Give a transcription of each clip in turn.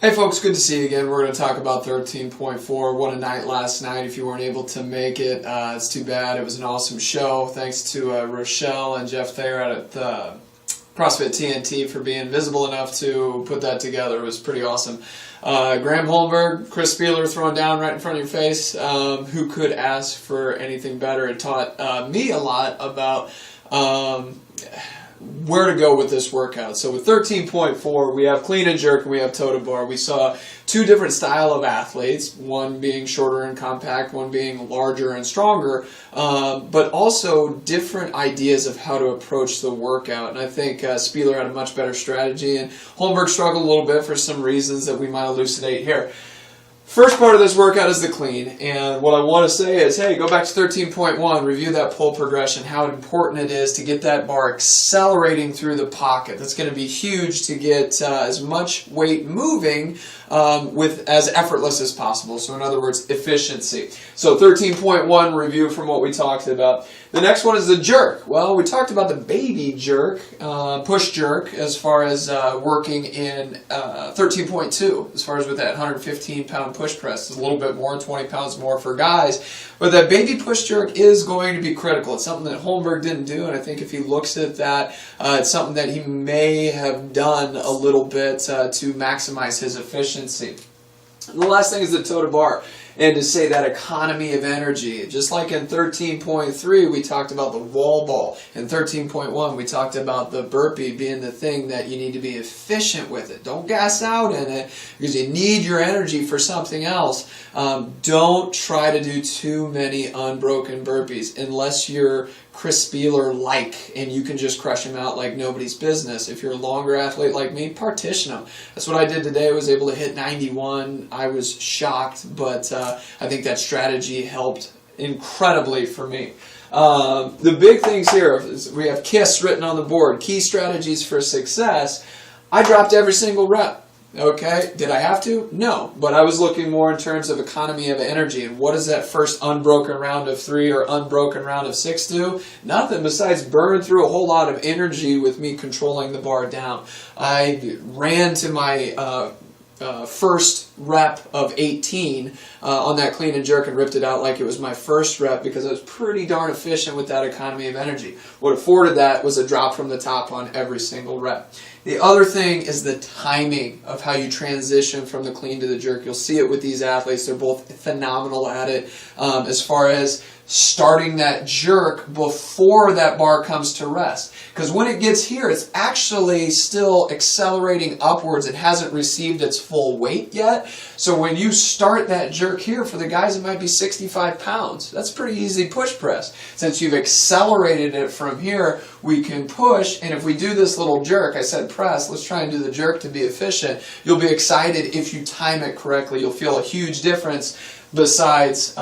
Hey folks, good to see you again. We're going to talk about 13.4. What a night last night. If you weren't able to make it, it's too bad. It was an awesome show. Thanks to Rochelle and Jeff Thayer out at CrossFit TNT for being visible enough to put that together. It was pretty awesome. Graham Holmberg, Chris Spieler throwing down right in front of your face. Who could ask for anything better? It taught me a lot about where to go with this workout. So with 13.4, we have clean and jerk and we have toe to bar. We saw two different style of athletes, one being shorter and compact, one being larger and stronger, but also different ideas of how to approach the workout. And I think Spieler had a much better strategy, and Holmberg struggled a little bit for some reasons that we might elucidate here. First part of this workout is the clean, and what I want to say is, hey, go back to 13.1, review that pull progression, how important it is to get that bar accelerating through the pocket. That's going to be huge to get as much weight moving with as effortless as possible. So in other words, efficiency. So 13.1, review from what we talked about. The next one is the jerk. Well, we talked about the baby jerk, push jerk, as far as working in 13.2, as far as with that 115-pound push press. It's a little bit more, 20 pounds more for guys. But that baby push jerk is going to be critical. It's something that Holmberg didn't do, and I think if he looks at that, it's something that he may have done a little bit to maximize his efficiency. And the last thing is the toe to bar. And to say that economy of energy, just like in 13.3 we talked about the wall ball, in 13.1 we talked about the burpee being the thing that you need to be efficient with it. Don't gas out in it because you need your energy for something else. Don't try to do too many unbroken burpees unless you're Chris Spieler-like and you can just crush him out like nobody's business. If you're a longer athlete like me, partition them. That's what I did today. I was able to hit 91. I was shocked, but I think that strategy helped incredibly for me. The big things here is we have KISS written on the board, key strategies for success. I dropped every single rep. Okay, did I have to? No, but I was looking more in terms of economy of energy, and what does that first unbroken round of 3 or unbroken round of 6 do? Nothing besides burn through a whole lot of energy with me controlling the bar down. I ran to my first rep of 18 on that clean and jerk and ripped it out like it was my first rep because I was pretty darn efficient with that economy of energy. What afforded that was a drop from the top on every single rep. The other thing is the timing of how you transition from the clean to the jerk. You'll see it with these athletes. They're both phenomenal at it as far as starting that jerk before that bar comes to rest. Because when it gets here, it's actually still accelerating upwards. It hasn't received its full weight yet. So when you start that jerk here, for the guys it might be 65 pounds. That's a pretty easy push press. Since you've accelerated it from here, we can push, and if we do this little jerk, I said press, let's try and do the jerk to be efficient. You'll be excited if you time it correctly. You'll feel a huge difference besides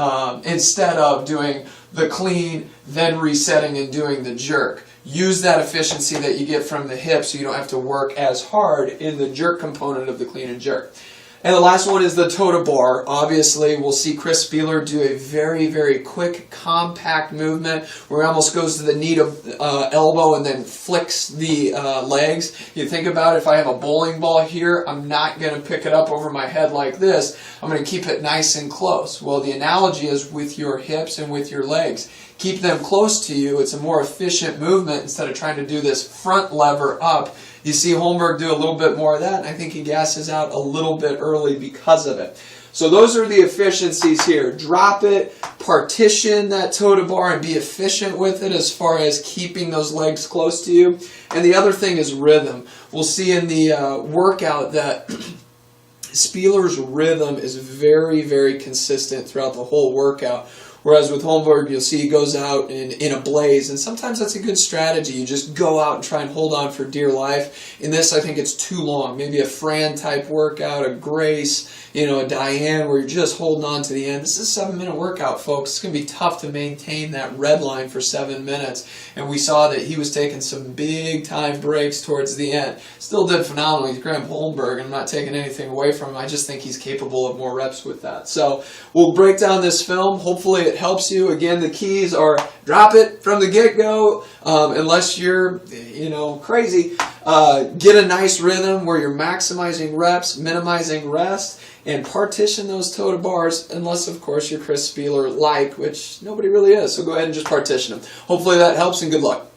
instead of doing the clean, then resetting and doing the jerk. Use that efficiency that you get from the hip so you don't have to work as hard in the jerk component of the clean and jerk. And the last one is the toe to bar. Obviously, we'll see Chris Spieler do a very, very quick, compact movement where he almost goes to the knee to elbow and then flicks the legs. You think about it, if I have a bowling ball here, I'm not going to pick it up over my head like this. I'm going to keep it nice and close. Well, the analogy is with your hips and with your legs. Keep them close to you. It's a more efficient movement instead of trying to do this front lever up. You see Holmberg do a little bit more of that, and I think he gasses out a little bit early because of it. So those are the efficiencies here. Drop it, partition that toe to bar, and be efficient with it as far as keeping those legs close to you. And the other thing is rhythm. We'll see in the workout that Spieler's rhythm is very, very consistent throughout the whole workout. Whereas with Holmberg, you'll see he goes out in a blaze, and sometimes that's a good strategy. You just go out and try and hold on for dear life. In this, I think it's too long. Maybe a Fran-type workout, a Grace, a Diane, where you're just holding on to the end. This is a 7-minute workout, folks. It's going to be tough to maintain that red line for 7 minutes. And we saw that he was taking some big-time breaks towards the end. Still did phenomenally with Graham Holmberg. I'm not taking anything away from him. I just think he's capable of more reps with that. So we'll break down this film. Hopefully it it helps you. Again, the keys are drop it from the get-go, unless you're, crazy. Get a nice rhythm where you're maximizing reps, minimizing rest, and partition those toe to bars, unless, of course, you're Chris Spieler-like, which nobody really is. So go ahead and just partition them. Hopefully that helps, and good luck.